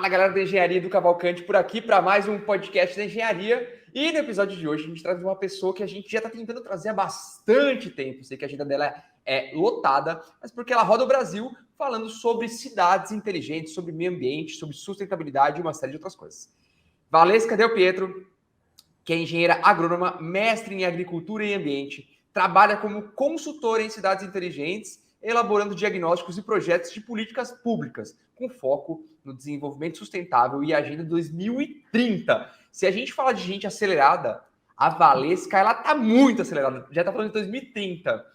Fala, galera da Engenharia do Cavalcante por aqui para mais um podcast da Engenharia. E no episódio de hoje a gente traz uma pessoa que a gente já está tentando trazer há bastante tempo. Sei que a agenda dela é lotada, mas porque ela roda o Brasil falando sobre cidades inteligentes, sobre meio ambiente, sobre sustentabilidade e uma série de outras coisas. Valesca Del Pietro, que é engenheira agrônoma, mestre em agricultura e ambiente, trabalha como consultora em cidades inteligentes, elaborando diagnósticos e projetos de políticas públicas, com foco no desenvolvimento sustentável e Agenda 2030. Se a gente fala de gente acelerada, a Valesca, ela está muito acelerada, já está falando de 2030.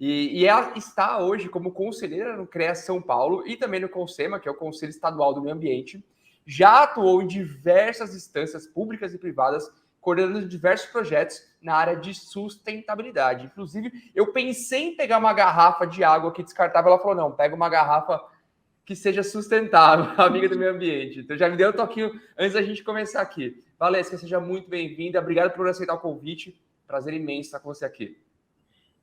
E ela está hoje como conselheira no CREA São Paulo e também no CONSEMA, que é o Conselho Estadual do Meio Ambiente. Já atuou em diversas instâncias públicas e privadas, coordenando diversos projetos na área de sustentabilidade. Inclusive, eu pensei em pegar uma garrafa de água aqui descartável. Ela falou, não, pega uma garrafa que seja sustentável, amiga do meio ambiente. Então, já me deu um toquinho antes da gente começar aqui. Valesca, seja muito bem-vinda. Obrigado por aceitar o convite. Prazer imenso estar com você aqui.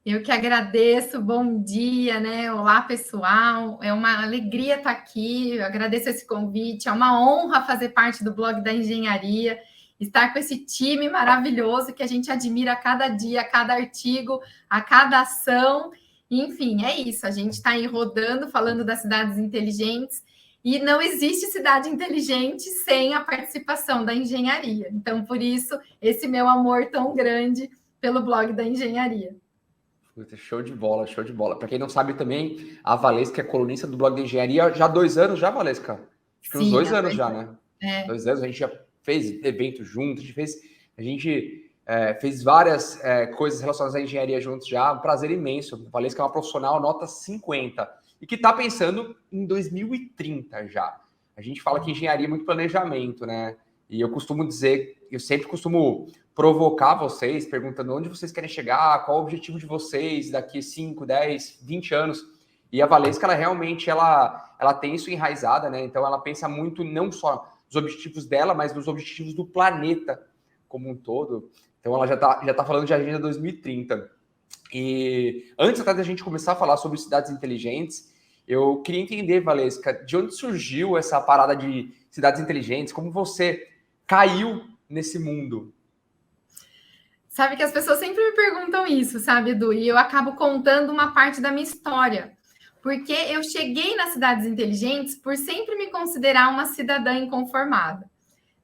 Eu que agradeço, bom dia, né? Olá, pessoal. É uma alegria estar aqui. Eu agradeço esse convite. É uma honra fazer parte do blog da engenharia, estar com esse time maravilhoso que a gente admira a cada dia, a cada artigo, a cada ação. Enfim, é isso. A gente está aí rodando, falando das cidades inteligentes, e não existe cidade inteligente sem a participação da engenharia. Então, por isso, esse meu amor tão grande pelo blog da engenharia. Show de bola, show de bola. Para quem não sabe também, a Valesca é colunista do blog de engenharia já há 2 anos, já, Valesca? Acho que uns 2 anos já, né? 2 anos, a gente já fez evento junto, a gente fez várias coisas relacionadas à engenharia juntos já. Um prazer imenso. A Valesca é uma profissional nota 50 e que está pensando em 2030 já. A gente fala que engenharia é muito planejamento, né? E eu costumo dizer, eu sempre costumo provocar vocês, perguntando onde vocês querem chegar, qual o objetivo de vocês daqui 5, 10, 20 anos. E a Valesca, ela realmente ela tem isso enraizada, né? Então ela pensa muito não só nos objetivos dela, mas nos objetivos do planeta como um todo. Então ela já tá falando de Agenda 2030. E antes até da gente começar a falar sobre cidades inteligentes, eu queria entender, Valesca, de onde surgiu essa parada de cidades inteligentes? Como você caiu nesse mundo? Sabe que as pessoas sempre me perguntam isso, sabe, Edu? E eu acabo contando uma parte da minha história. Porque eu cheguei nas cidades inteligentes por sempre me considerar uma cidadã inconformada.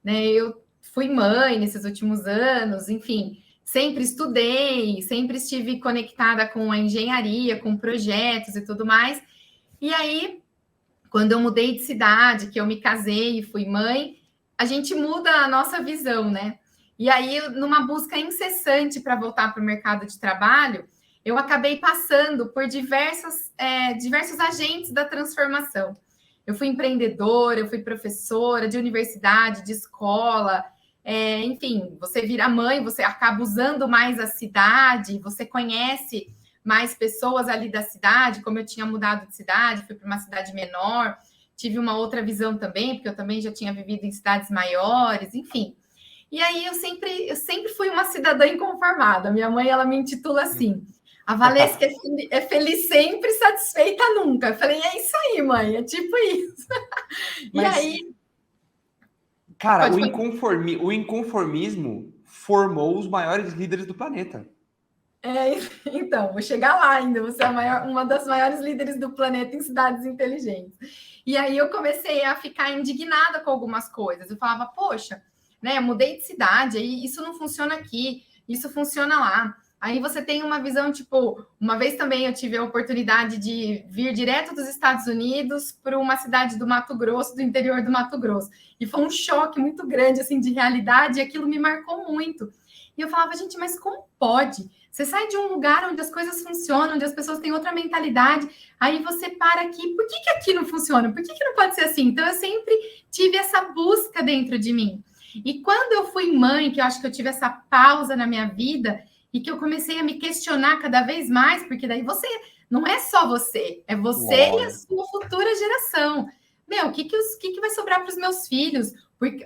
Né? Eu fui mãe nesses últimos anos, enfim, sempre estudei, sempre estive conectada com a engenharia, com projetos e tudo mais. E aí, quando eu mudei de cidade, que eu me casei e fui mãe, a gente muda a nossa visão, né? E aí, numa busca incessante para voltar para o mercado de trabalho, eu acabei passando por diversos agentes da transformação. Eu fui empreendedora, eu fui professora de universidade, de escola, enfim, você vira mãe, você acaba usando mais a cidade, você conhece mais pessoas ali da cidade, como eu tinha mudado de cidade, fui para uma cidade menor, tive uma outra visão também, porque eu também já tinha vivido em cidades maiores, enfim. E aí eu sempre fui uma cidadã inconformada. Minha mãe, ela me intitula assim, a Valesca é feliz sempre, satisfeita nunca. Eu falei, é isso aí, mãe, é tipo isso. Mas, e aí... Cara, o inconformismo formou os maiores líderes do planeta. Então, vou chegar lá ainda. Você é uma das maiores líderes do planeta em cidades inteligentes. E aí eu comecei a ficar indignada com algumas coisas. Eu falava, poxa, né, eu mudei de cidade, aí isso não funciona aqui, isso funciona lá. Aí você tem uma visão, tipo, uma vez também eu tive a oportunidade de vir direto dos Estados Unidos para uma cidade do Mato Grosso, do interior do Mato Grosso. E foi um choque muito grande, assim, de realidade, e aquilo me marcou muito. E eu falava, gente, mas como pode? Você sai de um lugar onde as coisas funcionam, onde as pessoas têm outra mentalidade, aí você para aqui, por que aqui não funciona? Por que não pode ser assim? Então, eu sempre tive essa busca dentro de mim. E quando eu fui mãe, que eu acho que eu tive essa pausa na minha vida, e que eu comecei a me questionar cada vez mais, porque daí você, não é só você, é você e a sua futura geração. Meu, o que vai sobrar para os meus filhos?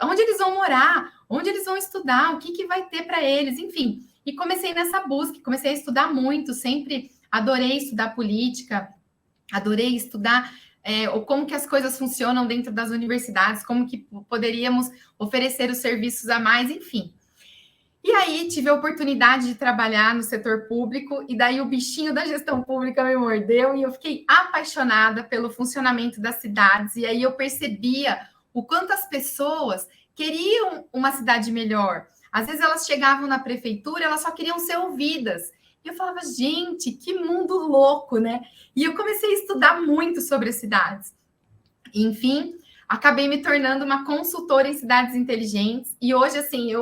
Onde eles vão morar? Onde eles vão estudar? O que vai ter para eles? Enfim, e comecei nessa busca, comecei a estudar muito, sempre adorei estudar política, adorei estudar ou como que as coisas funcionam dentro das universidades, como que poderíamos oferecer os serviços a mais, enfim. E aí tive a oportunidade de trabalhar no setor público, e daí o bichinho da gestão pública me mordeu, e eu fiquei apaixonada pelo funcionamento das cidades, e aí eu percebia o quanto as pessoas queriam uma cidade melhor. Às vezes elas chegavam na prefeitura, elas só queriam ser ouvidas. E eu falava, gente, que mundo louco, né? E eu comecei a estudar muito sobre as cidades. Enfim, acabei me tornando uma consultora em cidades inteligentes, e hoje, assim,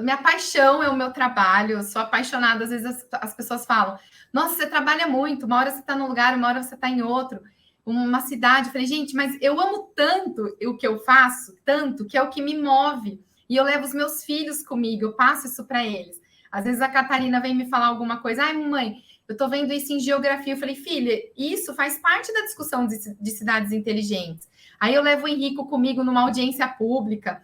minha paixão é o meu trabalho, eu sou apaixonada. Às vezes as pessoas falam, nossa, você trabalha muito, uma hora você está num lugar, uma hora você está em outro, uma cidade. Eu falei, gente, mas eu amo tanto o que eu faço, tanto, que é o que me move. E eu levo os meus filhos comigo, eu passo isso para eles. Às vezes a Catarina vem me falar alguma coisa, ai, mãe, eu estou vendo isso em geografia. Eu falei, filha, isso faz parte da discussão de cidades inteligentes. Aí eu levo o Henrico comigo numa audiência pública.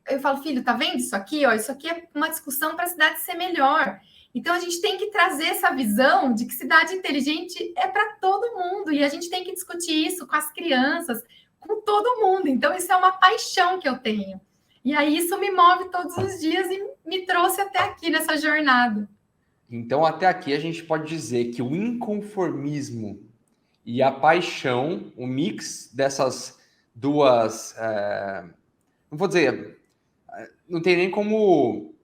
Eu falo, filho, tá vendo isso aqui? Ó, isso aqui é uma discussão para a cidade ser melhor. Então, a gente tem que trazer essa visão de que cidade inteligente é para todo mundo. E a gente tem que discutir isso com as crianças, com todo mundo. Então, isso é uma paixão que eu tenho. E aí, isso me move todos os dias e me trouxe até aqui nessa jornada. Então, até aqui, a gente pode dizer que o inconformismo e a paixão, o mix dessas duas... não vou dizer... Não tem nem como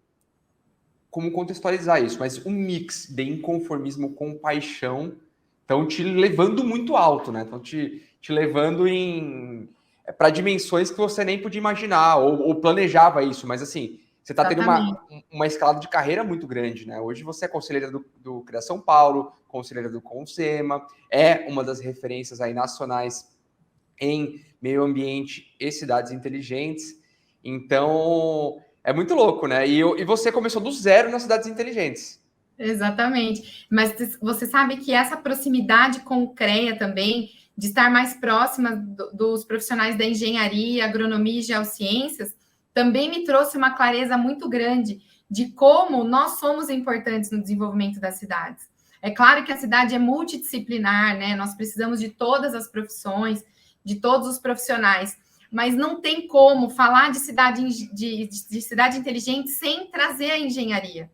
contextualizar isso, mas um mix de inconformismo com paixão estão te levando muito alto, né? Estão te levando para dimensões que você nem podia imaginar ou planejava isso, mas assim, você está tendo uma escalada de carreira muito grande, né? Hoje você é conselheira do CREA São Paulo, conselheira do Consema, é uma das referências aí nacionais em meio ambiente e cidades inteligentes. Então, é muito louco, né? E você começou do zero nas cidades inteligentes. Exatamente. Mas você sabe que essa proximidade com o CREA também, de estar mais próxima dos profissionais da engenharia, agronomia e geociências, também me trouxe uma clareza muito grande de como nós somos importantes no desenvolvimento das cidades. É claro que a cidade é multidisciplinar, né? Nós precisamos de todas as profissões, de todos os profissionais, mas não tem como falar de cidade inteligente sem trazer a engenharia.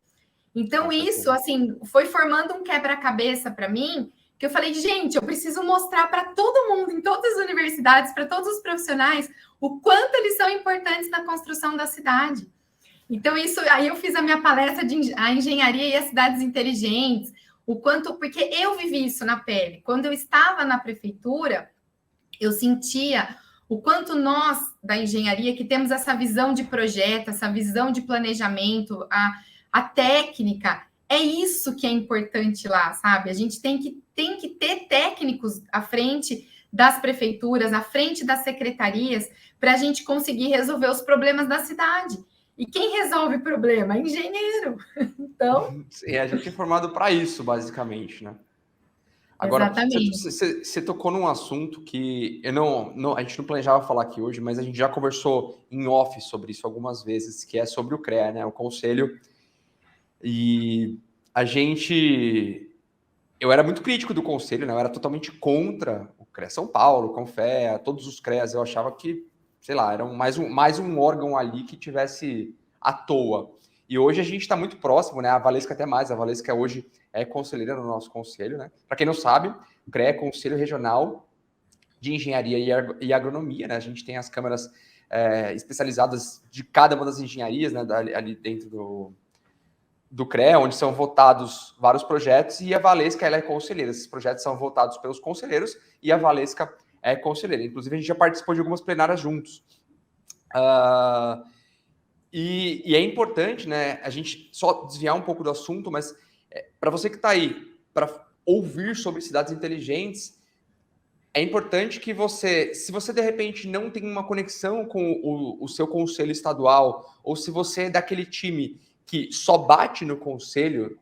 Então, isso, assim, foi formando um quebra-cabeça para mim, que eu falei, gente, eu preciso mostrar para todo mundo, em todas as universidades, para todos os profissionais, o quanto eles são importantes na construção da cidade. Então, isso, aí eu fiz a minha palestra de a engenharia e as cidades inteligentes, o quanto, porque eu vivi isso na pele. Quando eu estava na prefeitura, eu sentia o quanto nós, da engenharia, que temos essa visão de projeto, essa visão de planejamento, a técnica, é isso que é importante lá, sabe? A gente tem que ter técnicos à frente das prefeituras, à frente das secretarias, para a gente conseguir resolver os problemas da cidade. E quem resolve o problema? Engenheiro. Então... Sim, a gente é formado para isso, basicamente, né? Agora, você tocou num assunto que a gente não planejava falar aqui hoje, mas a gente já conversou em off sobre isso algumas vezes, que é sobre o CREA, né? O Conselho. E eu era muito crítico do Conselho, né? Eu era totalmente contra o CREA São Paulo, o Confea, todos os CREAs. Eu achava que, sei lá, era mais um órgão ali que tivesse à toa. E hoje a gente está muito próximo, né? A Valesca até mais. A Valesca hoje é conselheira no nosso conselho, né? Para quem não sabe, o CREA é Conselho Regional de Engenharia e Agronomia, né? A gente tem as câmaras especializadas de cada uma das engenharias, né? Ali dentro do CREA, onde são votados vários projetos, e a Valesca ela é conselheira. Esses projetos são votados pelos conselheiros e a Valesca é conselheira. Inclusive, a gente já participou de algumas plenárias juntos. E é importante, né, a gente só desviar um pouco do assunto, mas para você que está aí para ouvir sobre cidades inteligentes, é importante que se você de repente não tem uma conexão com o seu conselho estadual, ou se você é daquele time que só bate no conselho,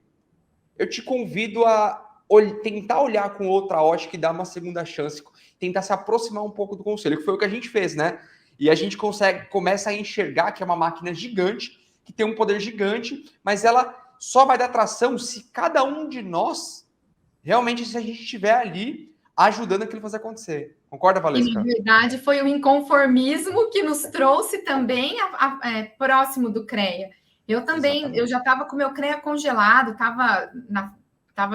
eu te convido a tentar olhar com outra ótica e dar uma segunda chance, tentar se aproximar um pouco do conselho, que foi o que a gente fez, né? E a gente começa a enxergar que é uma máquina gigante, que tem um poder gigante, mas ela só vai dar tração se cada um de nós, realmente, se a gente estiver ali ajudando aquilo a fazer acontecer. Concorda, E, na Valesca? verdade, foi o inconformismo que nos trouxe também próximo do CREA. Eu também, Exatamente. eu já estava com o meu CREA congelado, estava,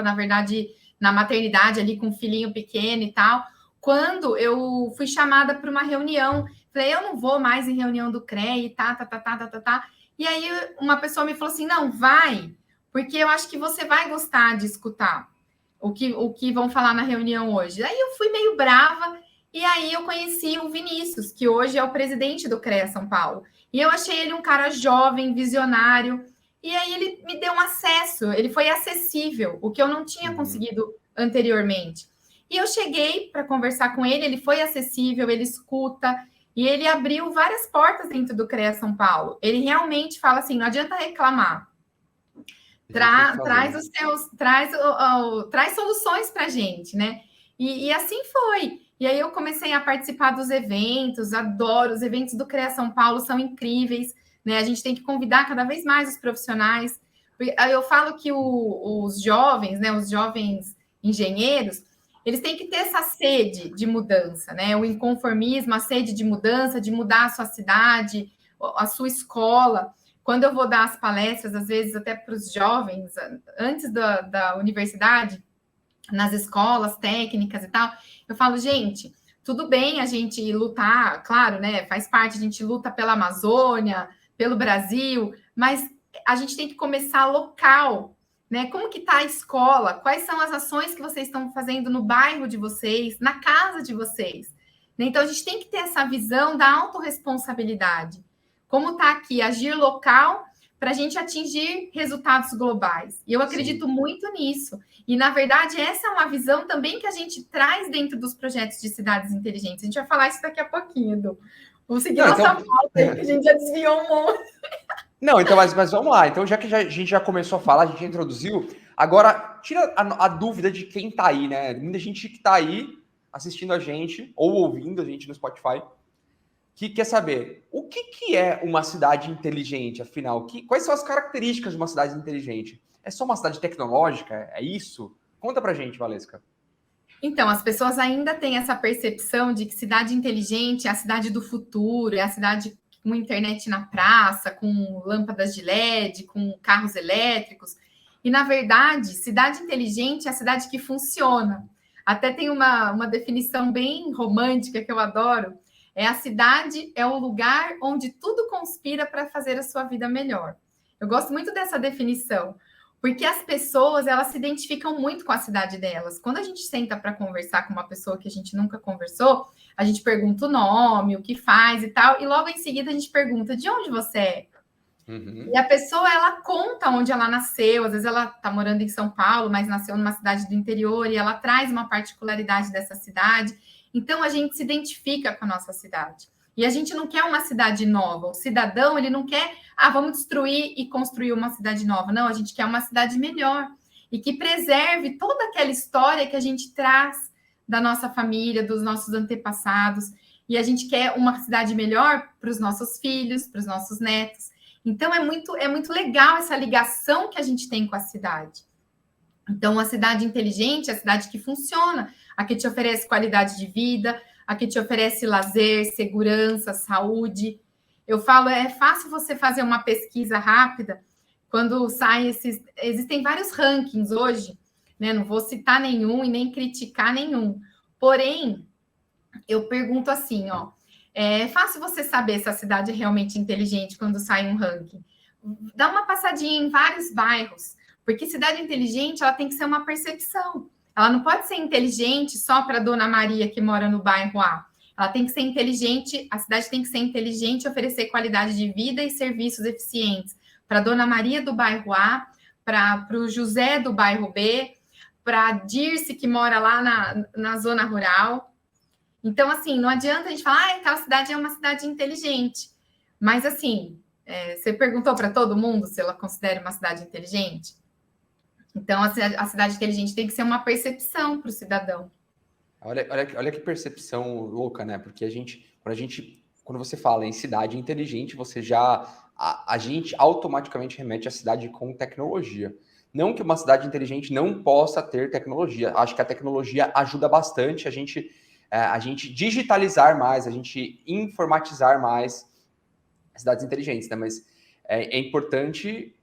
na verdade, na maternidade ali com um filhinho pequeno e tal, quando eu fui chamada para uma reunião. Falei, eu não vou mais em reunião do CREA e tá. E aí uma pessoa me falou assim, não, vai, porque eu acho que você vai gostar de escutar o que vão falar na reunião hoje. Aí eu fui meio brava, e aí eu conheci o Vinícius, que hoje é o presidente do CREA São Paulo. E eu achei ele um cara jovem, visionário. E aí ele me deu um acesso, ele foi acessível, o que eu não tinha conseguido anteriormente. E eu cheguei para conversar com ele, ele foi acessível, ele escuta, e ele abriu várias portas dentro do CREA São Paulo. Ele realmente fala assim: não adianta reclamar. Traz soluções para a gente, né? E assim foi. E aí eu comecei a participar dos eventos, adoro. Os eventos do CREA São Paulo são incríveis, né? A gente tem que convidar cada vez mais os profissionais. Eu falo que os jovens, né? Os jovens engenheiros, eles têm que ter essa sede de mudança, né? O inconformismo, a sede de mudança, de mudar a sua cidade, a sua escola. Quando eu vou dar as palestras, às vezes até para os jovens, antes da universidade, nas escolas técnicas e tal, eu falo, gente, tudo bem a gente lutar, claro, né? Faz parte, a gente luta pela Amazônia, pelo Brasil, mas a gente tem que começar local, né? Como que está a escola? Quais são as ações que vocês estão fazendo no bairro de vocês, na casa de vocês? Então, a gente tem que ter essa visão da autorresponsabilidade. Como está aqui, agir local para a gente atingir resultados globais. E eu acredito muito nisso. E, na verdade, essa é uma visão também que a gente traz dentro dos projetos de cidades inteligentes. A gente vai falar isso daqui a pouquinho, Edu. Vamos seguir nossa pauta aí, que a gente já desviou um monte. Não, então, mas vamos lá. Então, já que a gente já começou a falar, a gente já introduziu, agora tira a dúvida de quem está aí, né? Muita gente que está aí assistindo a gente ou ouvindo a gente no Spotify, que quer saber o que é uma cidade inteligente, afinal? Quais são as características de uma cidade inteligente? É só uma cidade tecnológica? É isso? Conta pra gente, Valesca. Então, as pessoas ainda têm essa percepção de que cidade inteligente é a cidade do futuro, é a cidade com internet na praça, com lâmpadas de LED, com carros elétricos. E, na verdade, cidade inteligente é a cidade que funciona. Até tem uma definição bem romântica que eu adoro, a cidade é o lugar onde tudo conspira para fazer a sua vida melhor. Eu gosto muito dessa definição, porque as pessoas, elas se identificam muito com a cidade delas. Quando a gente senta para conversar com uma pessoa que a gente nunca conversou, a gente pergunta o nome, o que faz e tal, e logo em seguida a gente pergunta, de onde você é? E a pessoa, ela conta onde ela nasceu, às vezes ela está morando em São Paulo, mas nasceu numa cidade do interior, e ela traz uma particularidade dessa cidade. Então, a gente se identifica com a nossa cidade. E a gente não quer uma cidade nova. O cidadão, ele não quer, vamos destruir e construir uma cidade nova. Não, a gente quer uma cidade melhor. E que preserve toda aquela história que a gente traz da nossa família, dos nossos antepassados. E a gente quer uma cidade melhor para os nossos filhos, para os nossos netos. Então, é muito legal essa ligação que a gente tem com a cidade. Então, a cidade inteligente é a cidade que funciona, a que te oferece qualidade de vida, a que te oferece lazer, segurança, saúde. Eu falo, é fácil você fazer uma pesquisa rápida, quando sai existem vários rankings hoje, né? Não vou citar nenhum e nem criticar nenhum. Porém, eu pergunto assim, é fácil você saber se a cidade é realmente inteligente quando sai um ranking. Dá uma passadinha em vários bairros, porque cidade inteligente, ela tem que ser uma percepção. Ela não pode ser inteligente só para a Dona Maria que mora no bairro A. Ela tem que ser inteligente, a cidade tem que ser inteligente e oferecer qualidade de vida e serviços eficientes para a Dona Maria do bairro A, para o José do bairro B, para a Dirce que mora lá na zona rural. Então, assim, não adianta a gente falar, aquela cidade é uma cidade inteligente. Mas, assim, você perguntou para todo mundo se ela considera uma cidade inteligente? Então, a cidade inteligente tem que ser uma percepção para o cidadão. Olha que percepção louca, né? Porque quando você fala em cidade inteligente, a gente automaticamente remete à cidade com tecnologia. Não que uma cidade inteligente não possa ter tecnologia. Acho que a tecnologia ajuda bastante a gente a gente digitalizar mais, a gente informatizar mais as cidades inteligentes, né? Mas é importante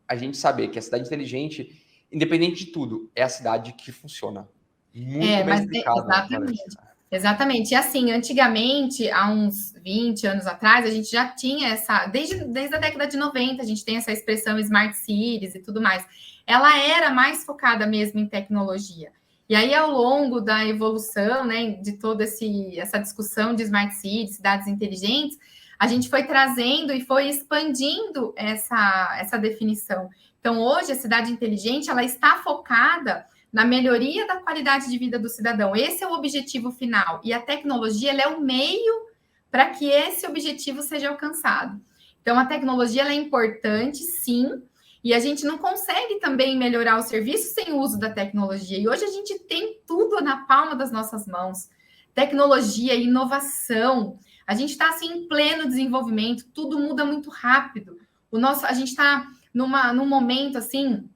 a gente saber que a cidade inteligente, independente de tudo, é a cidade que funciona. Muito bem explicado, exatamente. Exatamente. E assim, antigamente, há uns 20 anos atrás, a gente já tinha essa, desde a década de 90, a gente tem essa expressão Smart Cities e tudo mais. Ela era mais focada mesmo em tecnologia. E aí, ao longo da evolução, né, de toda essa discussão de Smart Cities, cidades inteligentes, a gente foi trazendo e foi expandindo essa definição. Então, hoje, a cidade inteligente, ela está focada na melhoria da qualidade de vida do cidadão. Esse é o objetivo final. E a tecnologia ela é o meio para que esse objetivo seja alcançado. Então, a tecnologia ela é importante, sim, e a gente não consegue também melhorar o serviço sem o uso da tecnologia. E hoje a gente tem tudo na palma das nossas mãos. Tecnologia, inovação. A gente está assim, em pleno desenvolvimento, tudo muda muito rápido. A gente está num momento assim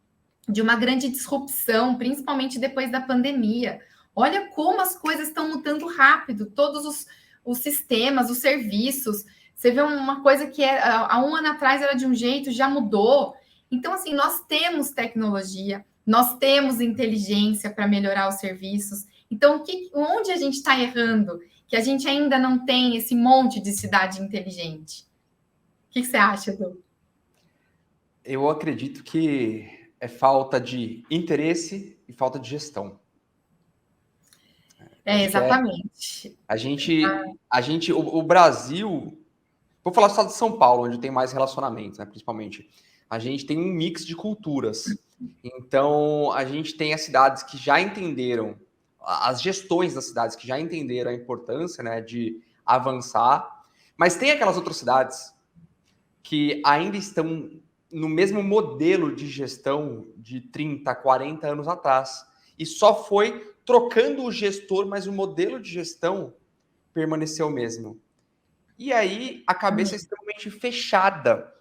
de uma grande disrupção, principalmente depois da pandemia. Olha como as coisas estão mudando rápido, todos os sistemas, os serviços. Você vê uma coisa que há um ano atrás era de um jeito, já mudou. Então, assim, nós temos tecnologia, nós temos inteligência para melhorar os serviços. Então, onde a gente está errando? Que a gente ainda não tem esse monte de cidade inteligente. O que você acha, Edu? Eu acredito que é falta de interesse e falta de gestão. Exatamente. O Brasil, vou falar só de São Paulo, onde tem mais relacionamento, né, principalmente. A gente tem um mix de culturas. Então, a gente tem as cidades que já entenderam, as gestões das cidades que já entenderam a importância, né, de avançar, mas tem aquelas outras cidades que ainda estão no mesmo modelo de gestão de 30, 40 anos atrás. E só foi trocando o gestor, mas o modelo de gestão permaneceu o mesmo. E aí a cabeça é extremamente fechada.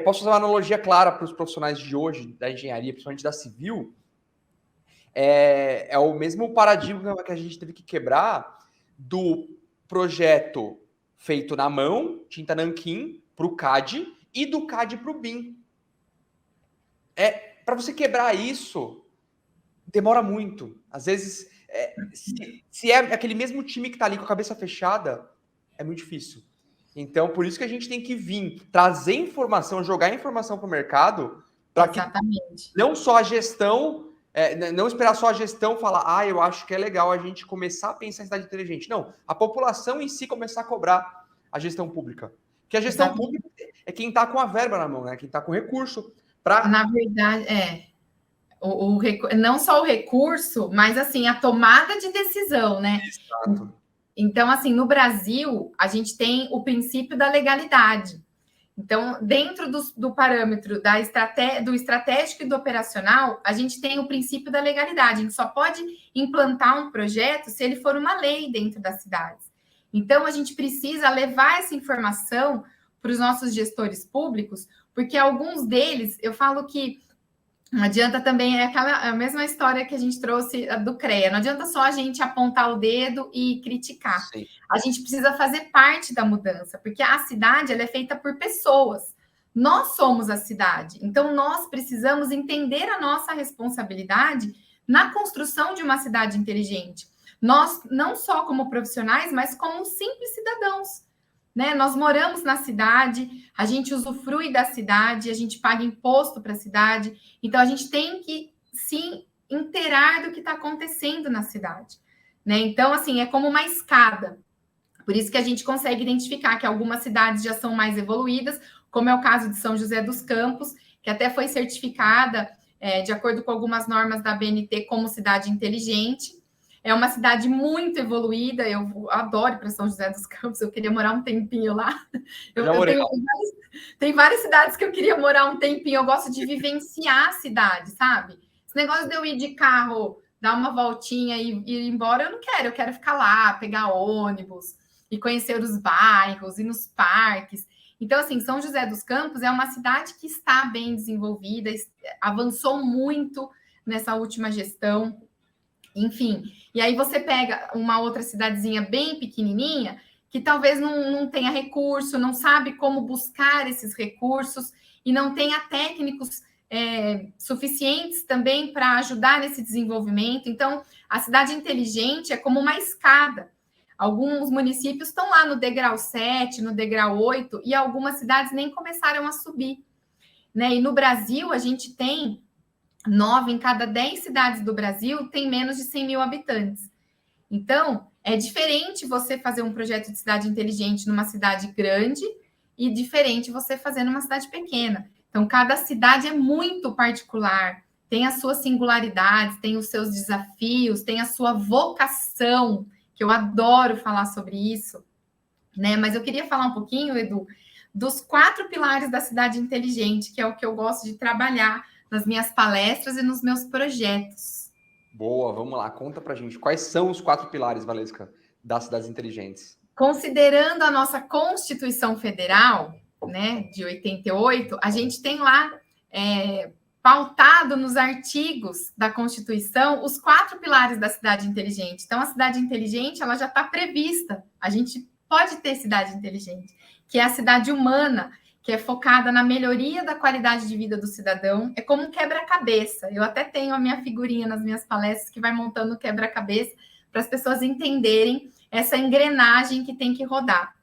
Posso fazer uma analogia clara para os profissionais de hoje, da engenharia, principalmente da civil. É o mesmo paradigma que a gente teve que quebrar do projeto feito na mão, tinta nanquim, para o CAD, e do CAD para o BIM. Para você quebrar isso, demora muito. Às vezes, se é aquele mesmo time que está ali com a cabeça fechada, é muito difícil. Então, por isso que a gente tem que vir, trazer informação, jogar informação para o mercado, para que não só a gestão, não esperar só a gestão falar, eu acho que é legal a gente começar a pensar em cidade inteligente. Não, a população em si começar a cobrar a gestão pública. Porque a gestão pública é quem está com a verba na mão, né? Quem está com o recurso. Na verdade, não só o recurso, mas assim, a tomada de decisão, né? Exato. Então, assim, no Brasil, a gente tem o princípio da legalidade. Então, dentro do parâmetro do estratégico e do operacional, a gente tem o princípio da legalidade. A gente só pode implantar um projeto se ele for uma lei dentro das cidades. Então, a gente precisa levar essa informação para os nossos gestores públicos, porque alguns deles, eu falo que não adianta também, a mesma história que a gente trouxe do CREA, não adianta só a gente apontar o dedo e criticar. Sim. A gente precisa fazer parte da mudança, porque a cidade ela é feita por pessoas. Nós somos a cidade, então nós precisamos entender a nossa responsabilidade na construção de uma cidade inteligente. Nós, não só como profissionais, mas como simples cidadãos. Né? Nós moramos na cidade, a gente usufrui da cidade, a gente paga imposto para a cidade, então a gente tem que se inteirar do que está acontecendo na cidade. Né? Então, assim, é como uma escada. Por isso que a gente consegue identificar que algumas cidades já são mais evoluídas, como é o caso de São José dos Campos, que até foi certificada, de acordo com algumas normas da BNT, como cidade inteligente. É uma cidade muito evoluída, eu adoro para São José dos Campos, eu queria morar um tempinho lá. Tem várias cidades que eu queria morar um tempinho, eu gosto de vivenciar a cidade, sabe? Esse negócio de eu ir de carro, dar uma voltinha e ir embora, eu quero ficar lá, pegar ônibus e conhecer os bairros, ir nos parques. Então, assim, São José dos Campos é uma cidade que está bem desenvolvida, avançou muito nessa última gestão. Enfim, e aí você pega uma outra cidadezinha bem pequenininha, que talvez não tenha recurso, não sabe como buscar esses recursos e não tenha técnicos suficientes também para ajudar nesse desenvolvimento. Então, a cidade inteligente é como uma escada. Alguns municípios estão lá no degrau 7, no degrau 8, e algumas cidades nem começaram a subir, né? E no Brasil, a gente tem 9 em cada 10 cidades do Brasil tem menos de 100 mil habitantes. Então, é diferente você fazer um projeto de cidade inteligente numa cidade grande e diferente você fazer numa cidade pequena. Então, cada cidade é muito particular, tem as suas singularidades, tem os seus desafios, tem a sua vocação, que eu adoro falar sobre isso, né? Mas eu queria falar um pouquinho, Edu, dos 4 pilares da cidade inteligente, que é o que eu gosto de trabalhar nas minhas palestras e nos meus projetos. Boa, vamos lá, conta pra gente. Quais são os 4 pilares, Valesca, das cidades inteligentes? Considerando a nossa Constituição Federal, né, de 88, a gente tem lá pautado nos artigos da Constituição os 4 pilares da cidade inteligente. Então, a cidade inteligente ela já está prevista. A gente pode ter cidade inteligente, que é a cidade humana, que é focada na melhoria da qualidade de vida do cidadão. É como um quebra-cabeça. Eu até tenho a minha figurinha nas minhas palestras que vai montando o quebra-cabeça para as pessoas entenderem essa engrenagem que tem que rodar.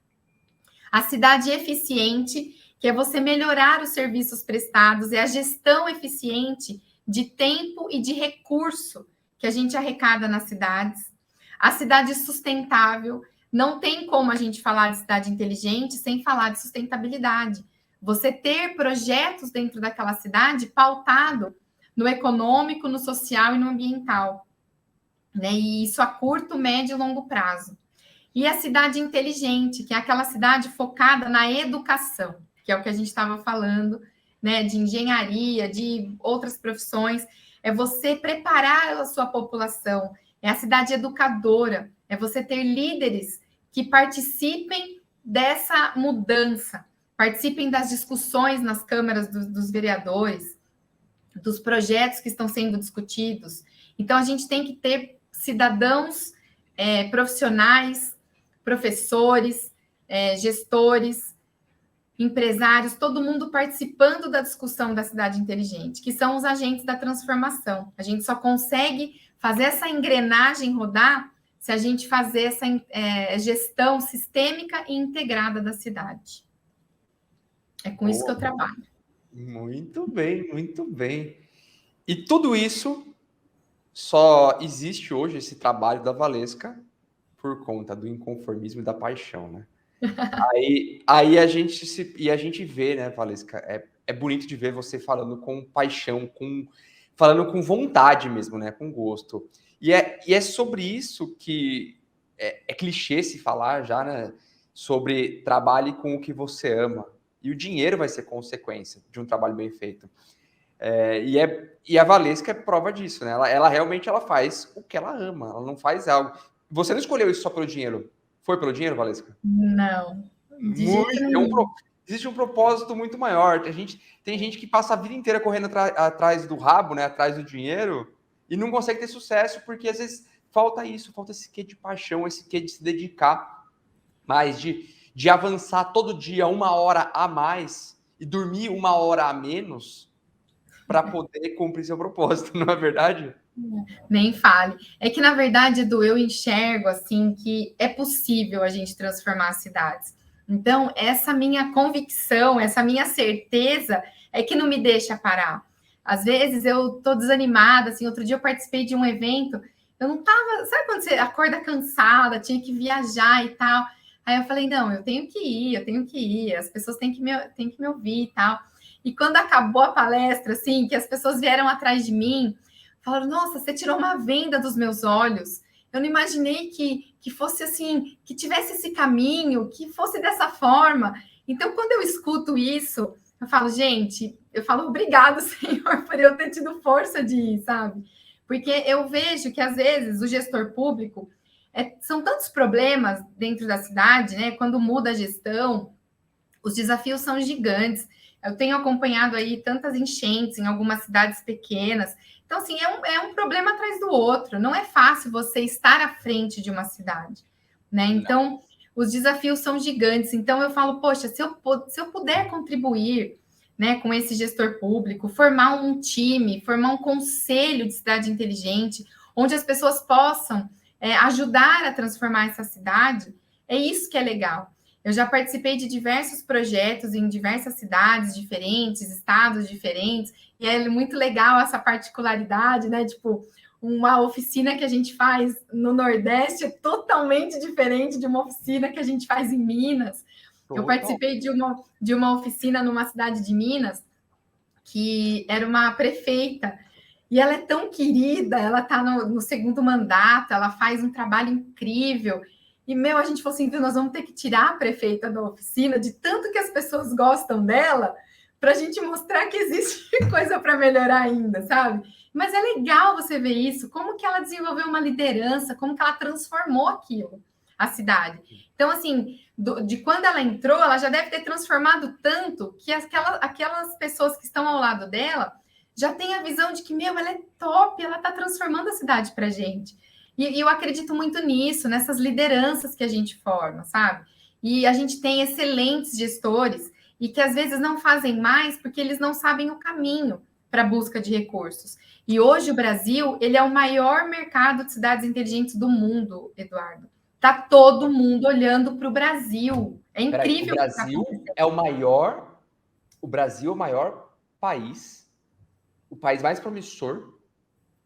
A cidade eficiente, que é você melhorar os serviços prestados, é a gestão eficiente de tempo e de recurso que a gente arrecada nas cidades. A cidade sustentável, não tem como a gente falar de cidade inteligente sem falar de sustentabilidade. Você ter projetos dentro daquela cidade pautado no econômico, no social e no ambiental, né? E isso a curto, médio e longo prazo. E a cidade inteligente, que é aquela cidade focada na educação, que é o que a gente estava falando, né? De engenharia, de outras profissões. É você preparar a sua população. É a cidade educadora. É você ter líderes que participem dessa mudança, participem das discussões nas câmaras dos vereadores, dos projetos que estão sendo discutidos. Então, a gente tem que ter cidadãos profissionais, professores, gestores, empresários, todo mundo participando da discussão da cidade inteligente, que são os agentes da transformação. A gente só consegue fazer essa engrenagem rodar se a gente fazer essa gestão sistêmica e integrada da cidade. É com isso que eu trabalho. Muito bem, muito bem. E tudo isso só existe hoje, esse trabalho da Valesca, por conta do inconformismo e da paixão, né? aí a gente vê, né, Valesca? É bonito de ver você falando com paixão, falando com vontade mesmo, né? Com gosto. E é sobre isso que é clichê se falar já, né? Sobre trabalhe com o que você ama. E o dinheiro vai ser consequência de um trabalho bem feito. E a Valesca é prova disso, né? Ela realmente faz o que ela ama. Ela não faz algo. Você não escolheu isso só pelo dinheiro. Foi pelo dinheiro, Valesca? Não. De jeito nenhum. Existe um propósito muito maior. Tem gente que passa a vida inteira correndo atrás do rabo, né? Atrás do dinheiro, e não consegue ter sucesso, porque às vezes falta isso, falta esse quê de paixão, esse quê de se dedicar mais, de avançar todo dia 1 hora a mais e dormir 1 hora a menos para poder cumprir seu propósito, não é verdade? Nem fale. É que, na verdade, Edu, eu enxergo assim que é possível a gente transformar as cidades. Então, essa minha convicção, essa minha certeza é que não me deixa parar. Às vezes eu tô desanimada, assim, outro dia eu participei de um evento, eu não tava, sabe quando você acorda cansada, tinha que viajar e tal. Aí eu falei, não, eu tenho que ir, as pessoas têm que me ouvir e tal. E quando acabou a palestra, assim, que as pessoas vieram atrás de mim, falaram, nossa, você tirou uma venda dos meus olhos. Eu não imaginei que fosse assim, que tivesse esse caminho, que fosse dessa forma. Então, quando eu escuto isso, eu falo, gente, obrigado, Senhor, por eu ter tido força de ir, sabe? Porque eu vejo que, às vezes, o gestor público, são tantos problemas dentro da cidade, né? Quando muda a gestão, os desafios são gigantes. Eu tenho acompanhado aí tantas enchentes em algumas cidades pequenas. Então, assim, é um problema atrás do outro. Não é fácil você estar à frente de uma cidade, né? Então, os desafios são gigantes. Então, eu falo, poxa, se eu puder contribuir, né, com esse gestor público, formar um time, formar um conselho de cidade inteligente, onde as pessoas possam ajudar a transformar essa cidade, é isso que é legal. Eu já participei de diversos projetos em diversas cidades diferentes, estados diferentes, e é muito legal essa particularidade, né? Tipo, uma oficina que a gente faz no Nordeste é totalmente diferente de uma oficina que a gente faz em Minas. Eu participei de uma oficina numa cidade de Minas, que era uma prefeita, e ela é tão querida, ela está no segundo mandato, ela faz um trabalho incrível. E, a gente falou assim, nós vamos ter que tirar a prefeita da oficina, de tanto que as pessoas gostam dela, para a gente mostrar que existe coisa para melhorar ainda, sabe? Mas é legal você ver isso, como que ela desenvolveu uma liderança, como que ela transformou aquilo, a cidade. Então, assim, de quando ela entrou, ela já deve ter transformado tanto que aquelas pessoas que estão ao lado dela já têm a visão de que, ela é top, ela está transformando a cidade para a gente. E eu acredito muito nisso, nessas lideranças que a gente forma, sabe? E a gente tem excelentes gestores e que às vezes não fazem mais porque eles não sabem o caminho para a busca de recursos. E hoje o Brasil, ele é o maior mercado de cidades inteligentes do mundo, Eduardo. Tá todo mundo olhando para o Brasil. É incrível. O Brasil é o maior país, o país mais promissor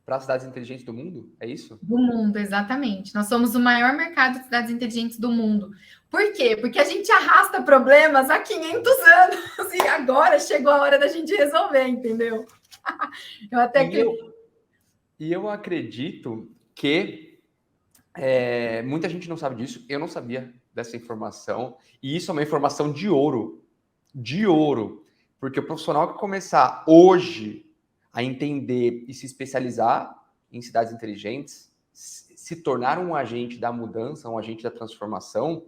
para cidades inteligentes do mundo? É isso? Do mundo, exatamente. Nós somos o maior mercado de cidades inteligentes do mundo. Por quê? Porque a gente arrasta problemas há 500 anos e agora chegou a hora da gente resolver, entendeu? Eu acredito que muita gente não sabe disso. Eu não sabia dessa informação. E isso é uma informação de ouro. De ouro. Porque o profissional que começar hoje a entender e se especializar em cidades inteligentes, se tornar um agente da mudança, um agente da transformação,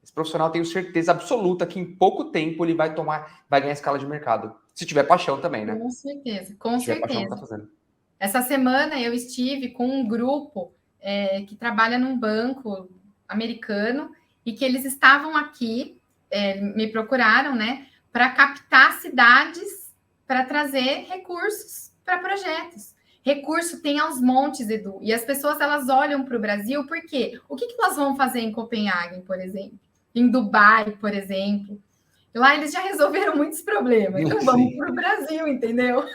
esse profissional, tenho certeza absoluta que em pouco tempo ele vai ganhar escala de mercado. Se tiver paixão também, né? Com certeza, com se tiver certeza. Paixão, tá fazendo. Essa semana eu estive com um grupo que trabalha num banco americano e que eles estavam aqui, me procuraram, né, para captar cidades para trazer recursos para projetos. Recurso tem aos montes, Edu. E as pessoas, elas olham para o Brasil, por quê? O que nós vamos fazer em Copenhague, por exemplo? Em Dubai, por exemplo? Lá eles já resolveram muitos problemas. Então vamos para o Brasil, entendeu?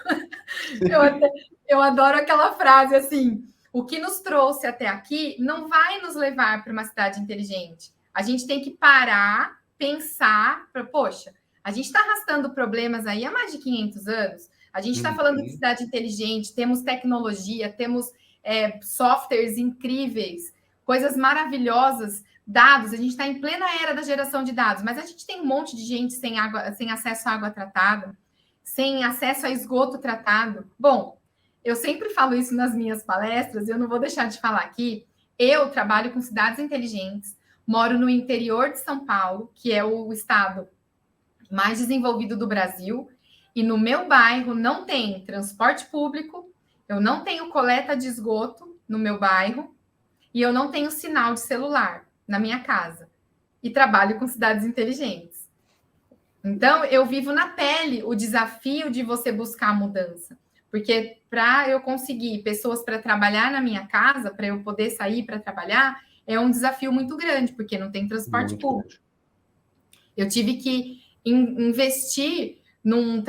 Eu adoro aquela frase assim, o que nos trouxe até aqui não vai nos levar para uma cidade inteligente. A gente tem que parar, pensar, poxa, a gente está arrastando problemas aí há mais de 500 anos. A gente está falando de cidade inteligente, temos tecnologia, temos softwares incríveis, coisas maravilhosas, dados. A gente está em plena era da geração de dados, mas a gente tem um monte de gente sem acesso à água tratada, sem acesso a esgoto tratado. Bom, eu sempre falo isso nas minhas palestras, e eu não vou deixar de falar aqui. Eu trabalho com cidades inteligentes, moro no interior de São Paulo, que é o estado mais desenvolvido do Brasil, e no meu bairro não tem transporte público, eu não tenho coleta de esgoto no meu bairro, e eu não tenho sinal de celular na minha casa. E trabalho com cidades inteligentes. Então, eu vivo na pele o desafio de você buscar a mudança. Porque para eu conseguir pessoas para trabalhar na minha casa, para eu poder sair para trabalhar, é um desafio muito grande, porque não tem transporte público. Grande. Eu tive que investir num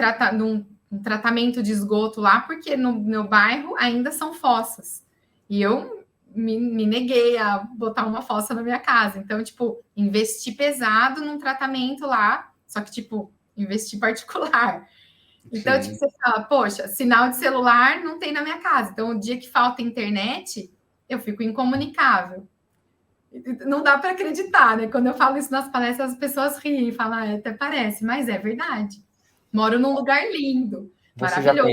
tratamento de esgoto lá, porque no meu bairro ainda são fossas. E eu me neguei a botar uma fossa na minha casa. Então, tipo, investi pesado num tratamento lá, só que, tipo, investi particular. Então, tipo, você fala, poxa, sinal de celular não tem na minha casa. Então, o dia que falta internet, eu fico incomunicável. Não dá para acreditar, né? Quando eu falo isso nas palestras, as pessoas riem e falam, até parece, mas é verdade. Moro num lugar lindo, maravilhoso.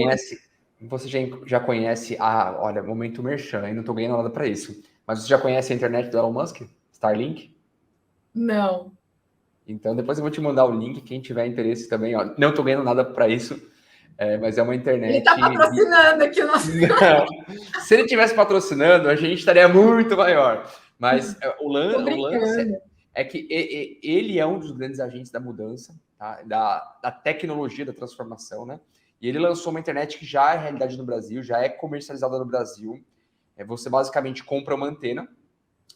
Você já conhece olha, momento merchan, aí não estou ganhando nada para isso. Mas você já conhece a internet do Elon Musk? Starlink? Não. Então, depois eu vou te mandar o link, quem tiver interesse também. Ó, não estou ganhando nada para isso, mas é uma internet... Ele está patrocinando aqui o nosso... Não. Se ele estivesse patrocinando, a gente estaria muito maior. Mas o lance é que ele é um dos grandes agentes da mudança, tá? da tecnologia, da transformação, né? E ele lançou uma internet que já é realidade no Brasil, já é comercializada no Brasil. Você basicamente compra uma antena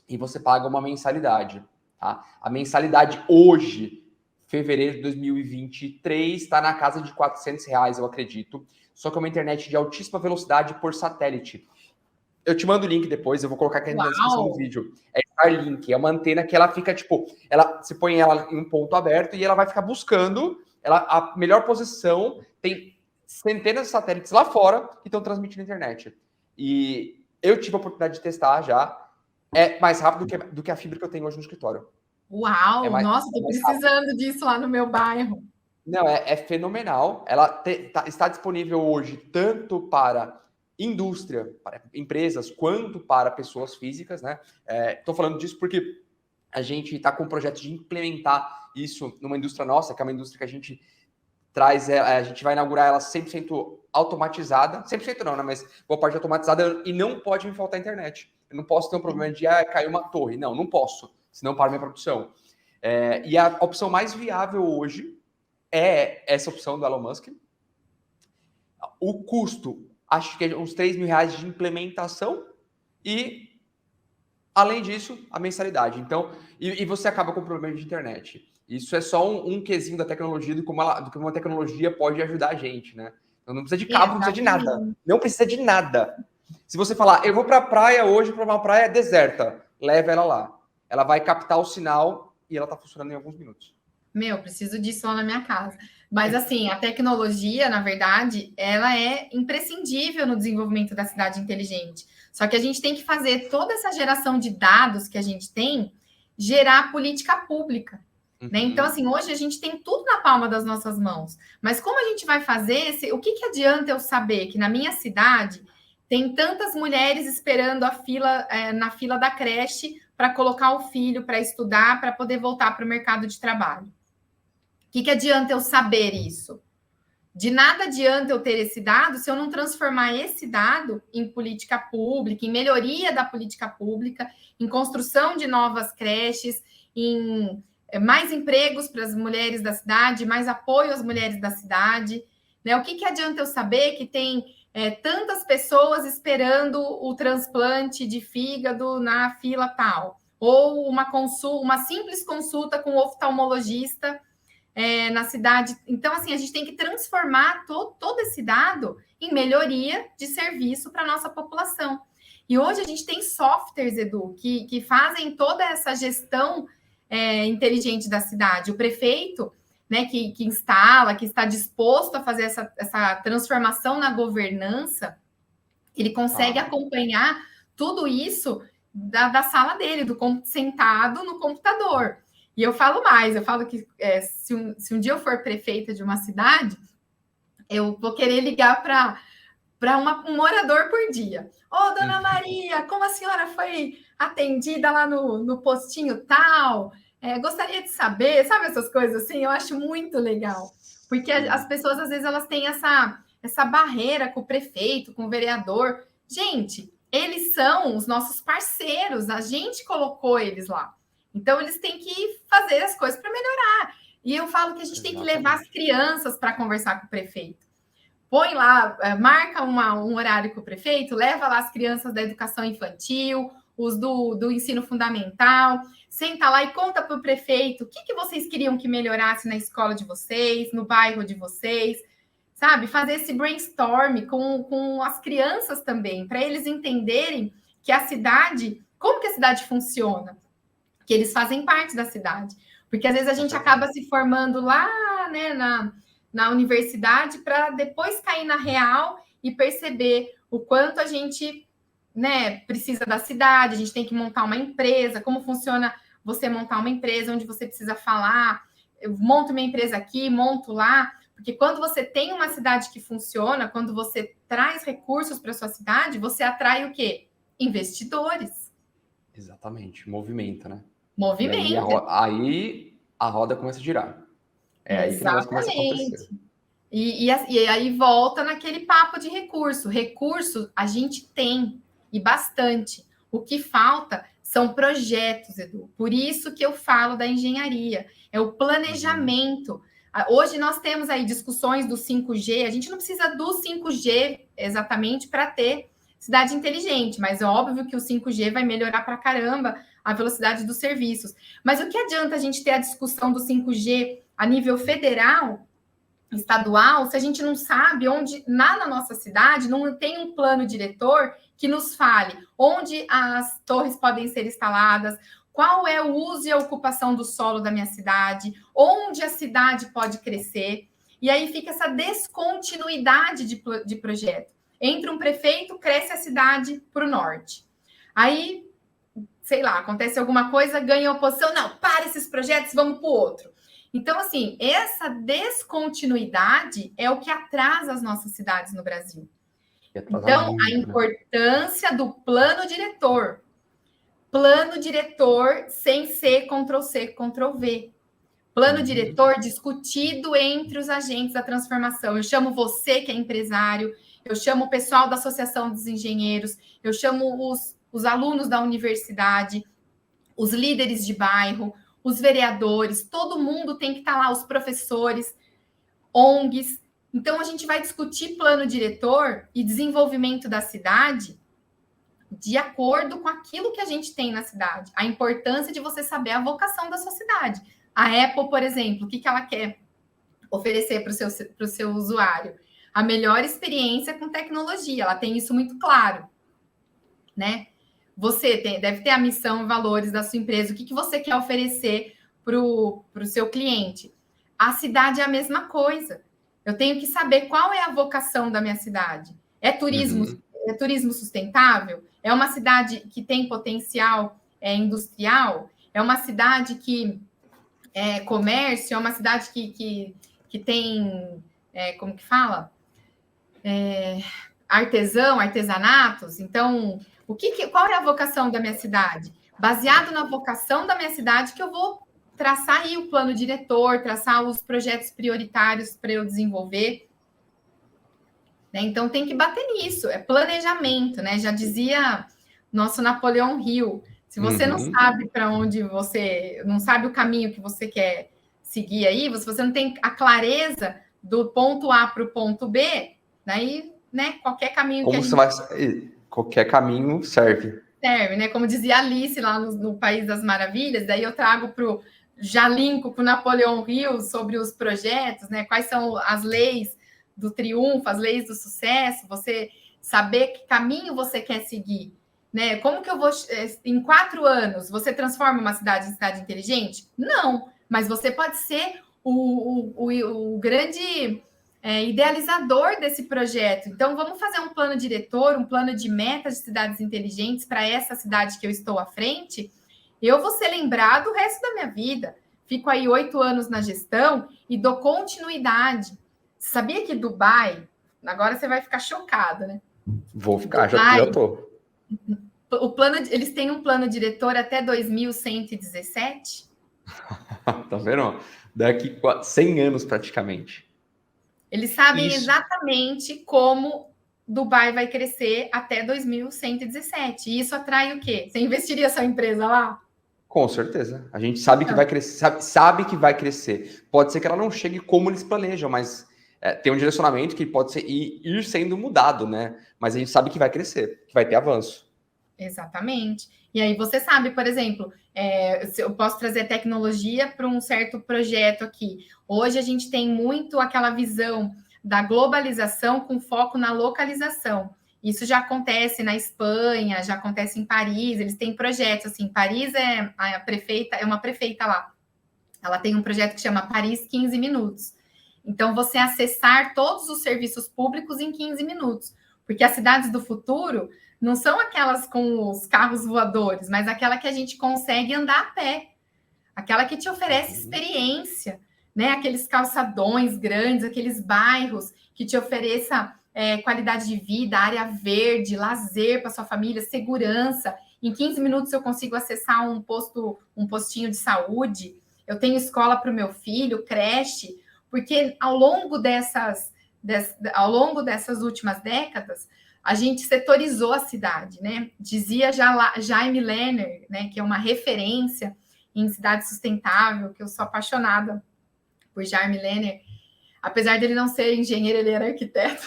e você paga uma mensalidade. Tá? A mensalidade hoje, fevereiro de 2023, está na casa de R$400, eu acredito. Só que é uma internet de altíssima velocidade por satélite. Eu te mando o link depois, eu vou colocar aqui na descrição do vídeo. É Starlink, é uma antena que ela fica, você põe ela em um ponto aberto e ela vai ficar buscando a melhor posição. Tem centenas de satélites lá fora que estão transmitindo a internet. E eu tive a oportunidade de testar já. É mais rápido do que a fibra que eu tenho hoje no escritório. Uau! Nossa, estou precisando disso lá no meu bairro. Não, é fenomenal. Ela está disponível hoje tanto para indústria, para empresas, quanto para pessoas físicas, né? Estou falando disso porque a gente está com um projeto de implementar isso numa indústria nossa, que é uma indústria que a gente traz, a gente vai inaugurar ela 100% automatizada, 100% não, né? Mas boa parte automatizada, e não pode me faltar internet. Eu não posso ter um problema de cair uma torre. Não posso, senão para minha produção. E a opção mais viável hoje é essa opção do Elon Musk. O custo, acho que é uns R$3.000 de implementação e, além disso, a mensalidade. Então, e você acaba com o problema de internet. Isso é só um quesinho da tecnologia, do que uma tecnologia pode ajudar a gente, né? Então, não precisa de cabo, não precisa de nada. Não precisa de nada. Se você falar, eu vou para a praia hoje, para uma praia deserta, leva ela lá. Ela vai captar o sinal e ela está funcionando em alguns minutos. Preciso disso lá na minha casa. Mas, assim, a tecnologia, na verdade, ela é imprescindível no desenvolvimento da cidade inteligente. Só que a gente tem que fazer toda essa geração de dados que a gente tem gerar política pública. Né? Então, assim, hoje a gente tem tudo na palma das nossas mãos. Mas como a gente vai fazer? O que adianta eu saber que na minha cidade tem tantas mulheres esperando na fila da creche para colocar o filho para estudar, para poder voltar para o mercado de trabalho? O que adianta eu saber isso? De nada adianta eu ter esse dado se eu não transformar esse dado em política pública, em melhoria da política pública, em construção de novas creches, em mais empregos para as mulheres da cidade, mais apoio às mulheres da cidade. Né? O que adianta eu saber que tem tantas pessoas esperando o transplante de fígado na fila tal? Ou uma simples consulta com o oftalmologista na cidade. Então, assim, a gente tem que transformar todo esse dado em melhoria de serviço para a nossa população. E hoje a gente tem softwares, Edu, que fazem toda essa gestão inteligente da cidade. O prefeito, né, que instala, que está disposto a fazer essa transformação na governança, ele consegue acompanhar tudo isso da sala dele, sentado no computador. E eu falo mais, eu falo que se um dia eu for prefeita de uma cidade, eu vou querer ligar para um morador por dia. Ô, dona Maria, como a senhora foi atendida lá no postinho tal? Gostaria de saber, sabe essas coisas assim? Eu acho muito legal. Porque as pessoas, às vezes, elas têm essa barreira com o prefeito, com o vereador. Gente, eles são os nossos parceiros, a gente colocou eles lá. Então, eles têm que fazer as coisas para melhorar. E eu falo que a gente tem que levar as crianças para conversar com o prefeito. Põe lá, marca um horário com o prefeito, leva lá as crianças da educação infantil, os do ensino fundamental, senta lá e conta para o prefeito o que vocês queriam que melhorasse na escola de vocês, no bairro de vocês, sabe? Fazer esse brainstorm com as crianças também, para eles entenderem que a cidade, como que a cidade funciona, que eles fazem parte da cidade. Porque às vezes a gente acaba se formando lá, né, na universidade para depois cair na real e perceber o quanto a gente, né, precisa da cidade, a gente tem que montar uma empresa, como funciona você montar uma empresa, onde você precisa falar, eu monto minha empresa aqui, monto lá, porque quando você tem uma cidade que funciona, quando você traz recursos para sua cidade, você atrai o quê? Investidores. Exatamente, movimenta, né? Movimenta. Aí a roda começa a girar. É aí que o negócio começa a acontecer. E aí volta naquele papo de recurso. Recurso a gente tem, e bastante. O que falta são projetos, Edu. Por isso que eu falo da engenharia. É o planejamento. Hoje nós temos aí discussões do 5G. A gente não precisa do 5G exatamente para ter cidade inteligente, mas é óbvio que o 5G vai melhorar para caramba a velocidade dos serviços. Mas o que adianta a gente ter a discussão do 5G a nível federal, estadual, se a gente não sabe onde, na nossa cidade, não tem um plano diretor que nos fale onde as torres podem ser instaladas, qual é o uso e a ocupação do solo da minha cidade, onde a cidade pode crescer. E aí fica essa descontinuidade de projeto. Entre um prefeito, cresce a cidade para o norte. Aí, sei lá, acontece alguma coisa, ganha a oposição. Não, para esses projetos, vamos para o outro. Então, assim, essa descontinuidade é o que atrasa as nossas cidades no Brasil. Então, a importância do plano diretor. Plano diretor sem ser Ctrl+C, Ctrl+V. Plano diretor discutido entre os agentes da transformação. Eu chamo você, que é empresário, eu chamo o pessoal da Associação dos Engenheiros, eu chamo os alunos da universidade, os líderes de bairro, os vereadores, todo mundo tem que estar lá, os professores, ONGs. Então, a gente vai discutir plano diretor e desenvolvimento da cidade de acordo com aquilo que a gente tem na cidade. A importância de você saber a vocação da sua cidade. A Apple, por exemplo, o que ela quer oferecer para o seu usuário? A melhor experiência com tecnologia. Ela tem isso muito claro, né? Você deve ter a missão e valores da sua empresa. O que você quer oferecer para o seu cliente? A cidade é a mesma coisa. Eu tenho que saber qual é a vocação da minha cidade. É turismo, é turismo sustentável? É uma cidade que tem potencial industrial? É uma cidade que é comércio? É uma cidade que tem, como que fala? Artesanatos? Então, qual é a vocação da minha cidade? Baseado na vocação da minha cidade que eu vou traçar aí o plano diretor, traçar os projetos prioritários para eu desenvolver. Né? Então, tem que bater nisso. É planejamento, né? Já dizia nosso Napoleão Hill. Se você não sabe para onde você... Não sabe o caminho que você quer seguir aí, se você não tem a clareza do ponto A para o ponto B, daí, né? Qualquer caminho Como que você vai... Qualquer caminho serve. Serve, né? Como dizia Alice lá no País das Maravilhas, daí eu trago já linko para o Napoleão Hill sobre os projetos, né? Quais são as leis do triunfo, as leis do sucesso, você saber que caminho você quer seguir, né? Como que eu vou, em 4 anos, você transforma uma cidade em cidade inteligente? Não, mas você pode ser o grande idealizador desse projeto. Então, vamos fazer um plano diretor, um plano de metas de cidades inteligentes para essa cidade que eu estou à frente. Eu vou ser lembrado o resto da minha vida. Fico aí 8 anos na gestão e dou continuidade. Você sabia que Dubai, agora você vai ficar chocado, né? Vou ficar, Dubai, já estou. Eles têm um plano diretor até 2117. Tá vendo? Daqui 100 anos praticamente. Eles sabem exatamente como Dubai vai crescer até 2117. E isso atrai o quê? Você investiria sua empresa lá? Com certeza. A gente sabe que vai crescer, sabe que vai crescer. Pode ser que ela não chegue como eles planejam, mas tem um direcionamento que pode ser ir sendo mudado, né? Mas a gente sabe que vai crescer, que vai ter avanço. Exatamente. E aí você sabe, por exemplo, eu posso trazer tecnologia para um certo projeto aqui. Hoje a gente tem muito aquela visão da globalização com foco na localização. Isso já acontece na Espanha, já acontece em Paris, eles têm projetos, assim, Paris é uma prefeita lá. Ela tem um projeto que chama Paris 15 minutos. Então, você acessar todos os serviços públicos em 15 minutos. Porque as cidades do futuro não são aquelas com os carros voadores, mas aquela que a gente consegue andar a pé. Aquela que te oferece experiência, né? Aqueles calçadões grandes, aqueles bairros que te ofereça qualidade de vida, área verde, lazer para sua família, segurança. Em 15 minutos eu consigo acessar um postinho de saúde. eu tenho escola para o meu filho, creche, porque ao longo dessas últimas décadas, a gente setorizou a cidade, né? Dizia Jaime Lerner, né, que é uma referência em cidade sustentável, que eu sou apaixonada por Jaime Lerner. Apesar dele não ser engenheiro, ele era arquiteto.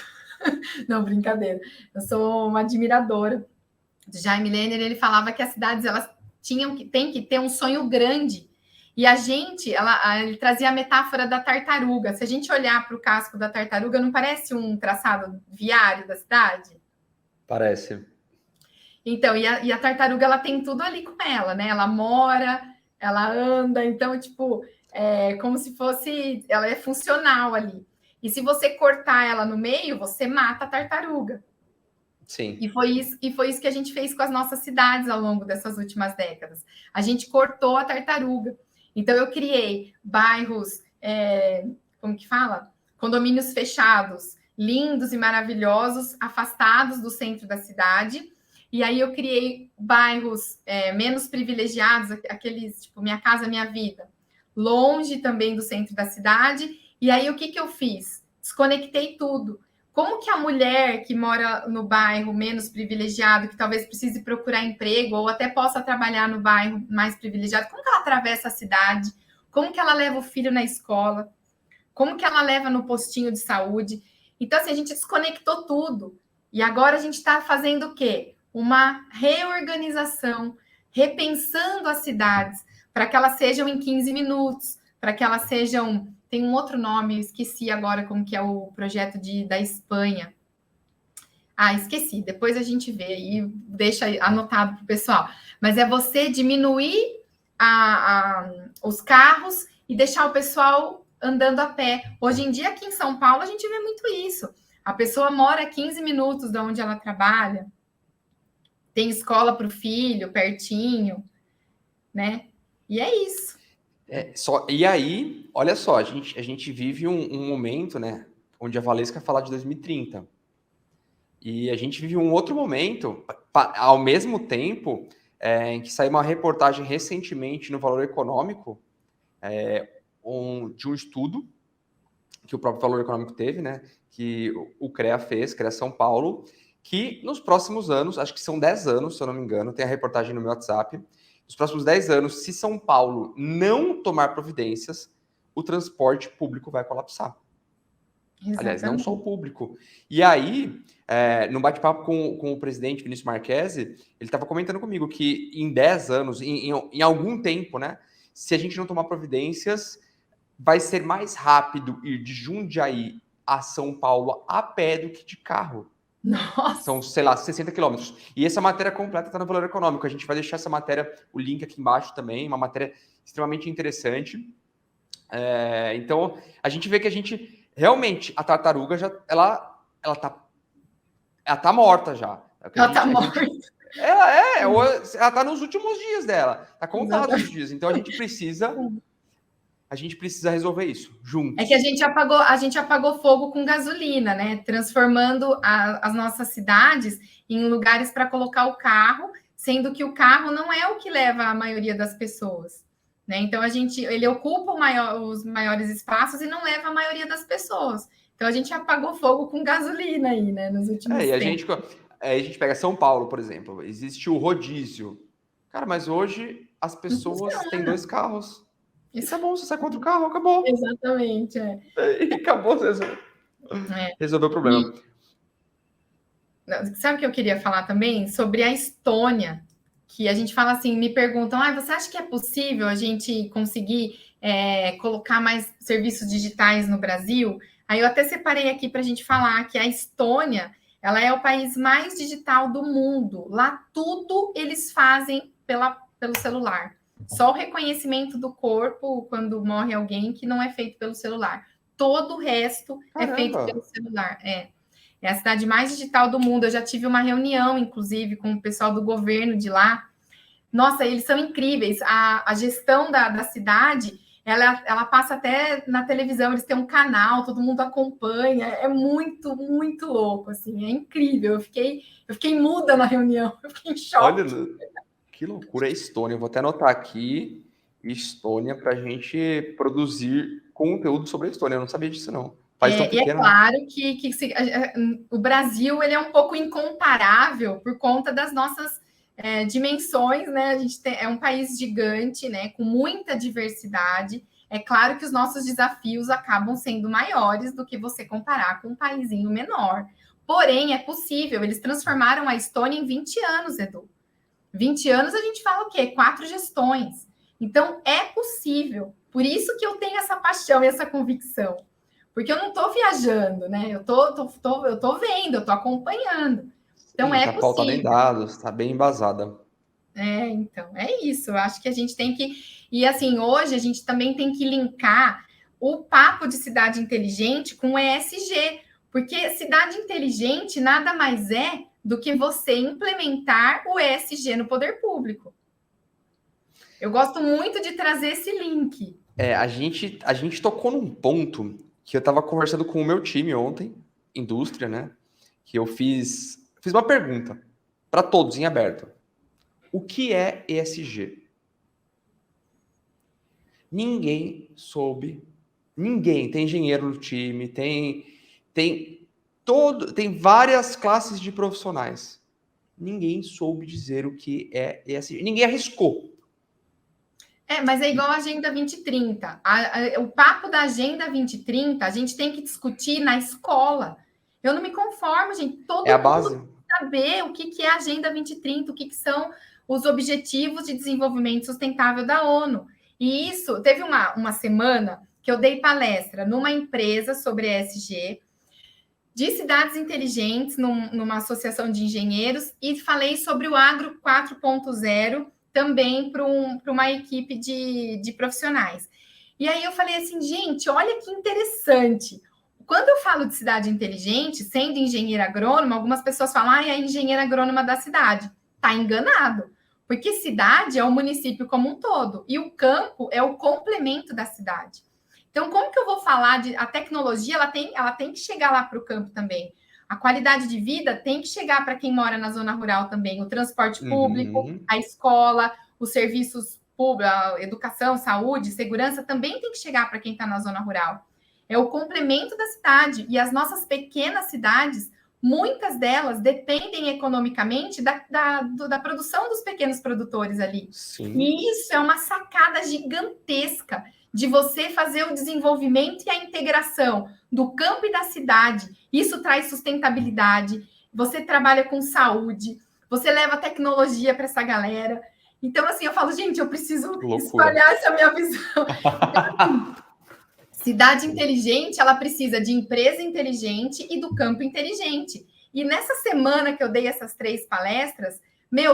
Não, brincadeira. Eu sou uma admiradora de Jaime Lerner. Ele falava que as cidades elas têm que ter um sonho grande. E a gente, ele trazia a metáfora da tartaruga. Se a gente olhar para o casco da tartaruga, não parece um traçado viário da cidade? Parece. Então, e a tartaruga, ela tem tudo ali com ela, né? Ela mora, ela anda, então, tipo, é como se fosse... Ela é funcional ali. E se você cortar ela no meio, você mata a tartaruga. Sim. E foi isso que a gente fez com as nossas cidades ao longo dessas últimas décadas. A gente cortou a tartaruga. Então, eu criei bairros, como que fala? Condomínios fechados, lindos e maravilhosos, afastados do centro da cidade. E aí eu criei bairros menos privilegiados, aqueles, tipo, Minha Casa Minha Vida, longe também do centro da cidade. E aí o que eu fiz? Desconectei tudo. Como que a mulher que mora no bairro menos privilegiado, que talvez precise procurar emprego ou até possa trabalhar no bairro mais privilegiado, como que ela atravessa a cidade? Como que ela leva o filho na escola? Como que ela leva no postinho de saúde? Então, assim, a gente desconectou tudo. E agora a gente está fazendo o quê? Uma reorganização, repensando as cidades, para que elas sejam em 15 minutos, para que elas sejam... Tem um outro nome, esqueci agora como que é o projeto da Espanha. Esqueci. Depois a gente vê e deixa anotado para o pessoal. Mas é você diminuir os carros e deixar o pessoal andando a pé. Hoje em dia, aqui em São Paulo, a gente vê muito isso. A pessoa mora 15 minutos de onde ela trabalha, tem escola para o filho, pertinho, né? E é isso. E aí, olha só, a gente vive um momento, né, onde a Valesca fala de 2030. E a gente vive um outro momento, ao mesmo tempo, em que saiu uma reportagem recentemente no Valor Econômico, de um estudo que o próprio Valor Econômico teve, né, que o CREA fez, CREA São Paulo, que nos próximos anos, acho que são 10 anos, se eu não me engano, tem a reportagem no meu WhatsApp, nos próximos 10 anos, se São Paulo não tomar providências, o transporte público vai colapsar. Exatamente. Aliás, não só o público. E aí, no bate-papo com o presidente Vinícius Marquesi, ele estava comentando comigo que em 10 anos, em algum tempo, né, se a gente não tomar providências, vai ser mais rápido ir de Jundiaí a São Paulo a pé do que de carro. Nossa. São, sei lá, 60 quilômetros. E essa matéria completa está no Valor Econômico. A gente vai deixar essa matéria, o link aqui embaixo também, uma matéria extremamente interessante. Então, a gente vê que a gente, realmente, a tartaruga, ela tá morta já. Ela tá morta. Ela tá nos últimos dias dela. Tá contado os dias. Então, a gente precisa resolver isso juntos. É que a gente apagou fogo com gasolina, né? Transformando as nossas cidades em lugares para colocar o carro, sendo que o carro não é o que leva a maioria das pessoas, né? Então ele ocupa os maiores espaços e não leva a maioria das pessoas. Então a gente apagou fogo com gasolina aí, né? Nos últimos tempos. A gente pega São Paulo, por exemplo, existe o rodízio. Cara, mas hoje as pessoas têm 2 carros. Isso tá bom, você sai contra o carro, acabou. Exatamente, Acabou, resolveu o problema. Sabe o que eu queria falar também? Sobre a Estônia, que a gente fala assim, me perguntam, você acha que é possível a gente conseguir colocar mais serviços digitais no Brasil? Aí eu até separei aqui para a gente falar que a Estônia, ela é o país mais digital do mundo. Lá tudo eles fazem pelo celular. Só o reconhecimento do corpo quando morre alguém que não é feito pelo celular. Todo o resto é feito pelo celular. É a cidade mais digital do mundo. Eu já tive uma reunião, inclusive, com o pessoal do governo de lá. Nossa, eles são incríveis. A gestão da cidade, ela passa até na televisão, eles têm um canal, todo mundo acompanha. É muito, muito louco, assim. É incrível. Eu fiquei muda na reunião, eu fiquei em choque. Olha, que loucura, é Estônia. Eu vou até anotar aqui. Estônia para a gente produzir conteúdo sobre a Estônia. Eu não sabia disso, não. País tão E é pequeno, né? claro que o Brasil ele é um pouco incomparável por conta das nossas dimensões, né? A gente é um país gigante, né? Com muita diversidade. É claro que os nossos desafios acabam sendo maiores do que você comparar com um paísinho menor. Porém, é possível. Eles transformaram a Estônia em 20 anos, Edu. 20 anos a gente fala o quê? 4 gestões. Então, é possível. Por isso que eu tenho essa paixão e essa convicção. Porque eu não estou viajando, né? Eu tô vendo, eu estou acompanhando. Então, é Tá pautada em possível. dados, tá bem embasada. Então, é isso. Eu acho que a gente tem que... E, assim, hoje a gente também tem que linkar o papo de cidade inteligente com o ESG. Porque cidade inteligente nada mais é do que você implementar o ESG no poder público. Eu gosto muito de trazer esse link. A gente tocou num ponto que eu estava conversando com o meu time ontem, indústria, né? Que eu fiz uma pergunta para todos em aberto. O que é ESG? Ninguém soube. Ninguém. Tem engenheiro no time, tem várias classes de profissionais. Ninguém soube dizer o que é ESG. Ninguém arriscou. Mas é igual a Agenda 2030. O papo da Agenda 2030, a gente tem que discutir na escola. Eu não me conformo, gente. Todo É a mundo base. tem que saber o que é a Agenda 2030, o que são os Objetivos de Desenvolvimento Sustentável da ONU. E isso, teve uma semana que eu dei palestra numa empresa sobre ESG, de cidades inteligentes, numa associação de engenheiros, e falei sobre o Agro 4.0, também para uma equipe de profissionais. E aí eu falei assim, gente, olha que interessante. Quando eu falo de cidade inteligente, sendo engenheira agrônoma, algumas pessoas falam, é a engenheira agrônoma da cidade. Tá enganado. Porque cidade é o município como um todo, e o campo é o complemento da cidade. Então, como que eu vou falar de... A tecnologia, ela tem que chegar lá para o campo também. A qualidade de vida tem que chegar para quem mora na zona rural também. O transporte público, a escola, os serviços públicos, a educação, saúde, segurança, também tem que chegar para quem está na zona rural. É o complemento da cidade. E as nossas pequenas cidades, muitas delas dependem economicamente da produção dos pequenos produtores ali. Sim. E isso é uma sacada gigantesca de você fazer o desenvolvimento e a integração do campo e da cidade. Isso traz sustentabilidade, você trabalha com saúde, você leva tecnologia para essa galera. Então, assim, eu falo, gente, eu preciso espalhar essa minha visão. Então, cidade inteligente, ela precisa de empresa inteligente e do campo inteligente. E nessa semana que eu dei essas 3 palestras,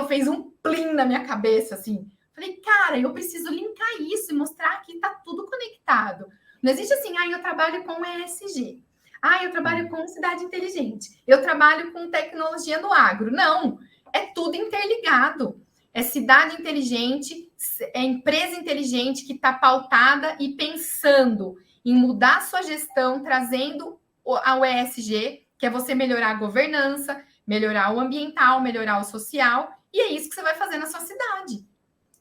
fez um plim na minha cabeça, assim. Falei, cara, eu preciso linkar isso e mostrar que está tudo conectado. Não existe assim, eu trabalho com ESG. Eu trabalho com cidade inteligente. Eu trabalho com tecnologia no agro. Não, é tudo interligado. É cidade inteligente, é empresa inteligente que está pautada e pensando em mudar a sua gestão, trazendo ao ESG, que é você melhorar a governança, melhorar o ambiental, melhorar o social. E é isso que você vai fazer na sua cidade.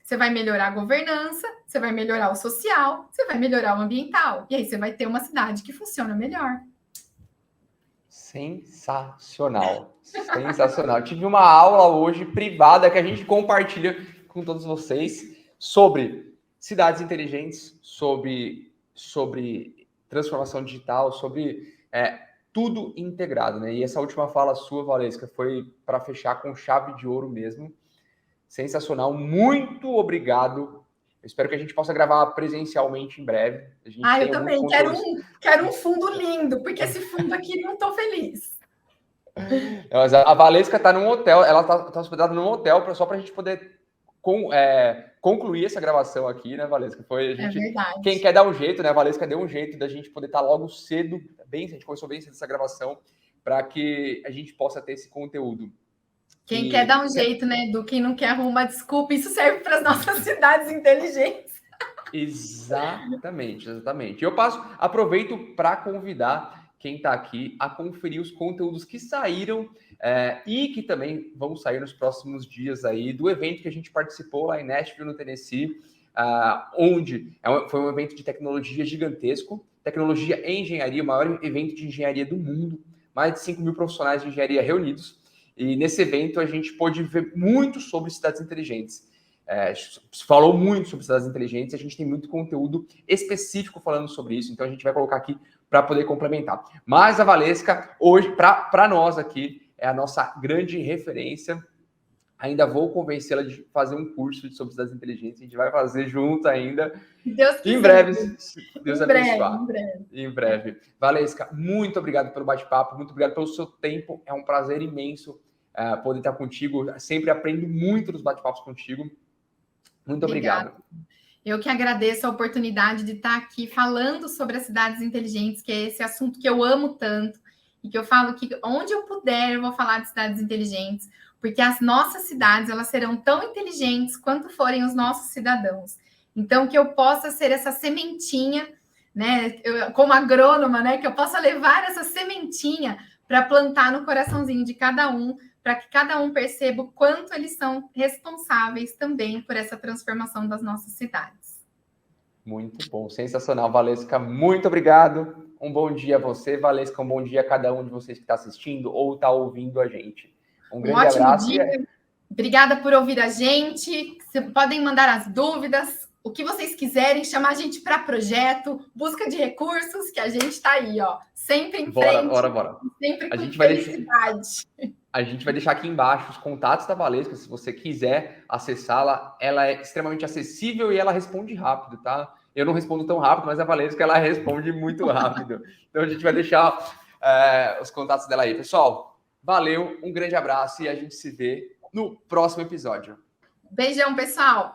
Você vai melhorar a governança, você vai melhorar o social, você vai melhorar o ambiental. E aí você vai ter uma cidade que funciona melhor. Sensacional. Sensacional. Tive uma aula hoje privada que a gente compartilha com todos vocês sobre cidades inteligentes, sobre transformação digital, sobre tudo integrado, né? E essa última fala sua, Valesca, foi para fechar com chave de ouro mesmo. Sensacional, muito obrigado. Eu espero que a gente possa gravar presencialmente em breve. Eu também quero um fundo lindo, porque esse fundo aqui não estou feliz. A Valesca está num hotel, ela está hospedada num hotel só para a gente poder concluir essa gravação aqui, né, Valesca? É verdade. Quem quer dar um jeito, né? A Valesca deu um jeito da gente poder estar logo cedo, a gente começou bem cedo essa gravação, para que a gente possa ter esse conteúdo. Quem quer dar um jeito, né? Quem não quer arrumar desculpa, isso serve para as nossas cidades inteligentes. Exatamente. Eu aproveito para convidar quem está aqui a conferir os conteúdos que saíram e que também vão sair nos próximos dias aí do evento que a gente participou lá em Nashville, no Tennessee. onde foi um evento de tecnologia gigantesco, tecnologia e engenharia, o maior evento de engenharia do mundo, mais de 5 mil profissionais de engenharia reunidos, e nesse evento a gente pôde ver muito sobre cidades inteligentes. Se falou muito sobre cidades inteligentes, a gente tem muito conteúdo específico falando sobre isso, então a gente vai colocar aqui para poder complementar. Mas a Valesca, hoje, para nós aqui, é a nossa grande referência. Ainda vou convencê-la de fazer um curso sobre cidades inteligentes, a gente vai fazer junto ainda. Deus quiser. Em breve, se Deus abençoar. Em breve. Valesca, muito obrigado pelo bate-papo, muito obrigado pelo seu tempo, é um prazer imenso poder estar contigo, sempre aprendo muito nos bate-papos contigo. Muito obrigado. Eu que agradeço a oportunidade de estar aqui falando sobre as cidades inteligentes, que é esse assunto que eu amo tanto, e que eu falo que onde eu puder eu vou falar de cidades inteligentes, porque as nossas cidades elas serão tão inteligentes quanto forem os nossos cidadãos. Então, que eu possa ser essa sementinha, né? Como agrônoma, né? Que eu possa levar essa sementinha para plantar no coraçãozinho de cada um, para que cada um perceba o quanto eles são responsáveis também por essa transformação das nossas cidades. Muito bom, sensacional, Valesca. Muito obrigado. Um bom dia a você, Valesca. Um bom dia a cada um de vocês que está assistindo ou está ouvindo a gente. Um grande abraço. Dia. Obrigada por ouvir a gente. Vocês podem mandar as dúvidas, o que vocês quiserem, chamar a gente para projeto, busca de recursos, que a gente está aí, ó, sempre em frente. Bora. Sempre a com gente felicidade. A gente vai deixar aqui embaixo os contatos da Valesca, se você quiser acessá-la. Ela é extremamente acessível e ela responde rápido, tá? Eu não respondo tão rápido, mas a Valesca, ela responde muito rápido. Então, a gente vai deixar os contatos dela aí. Pessoal, valeu, um grande abraço e a gente se vê no próximo episódio. Beijão, pessoal!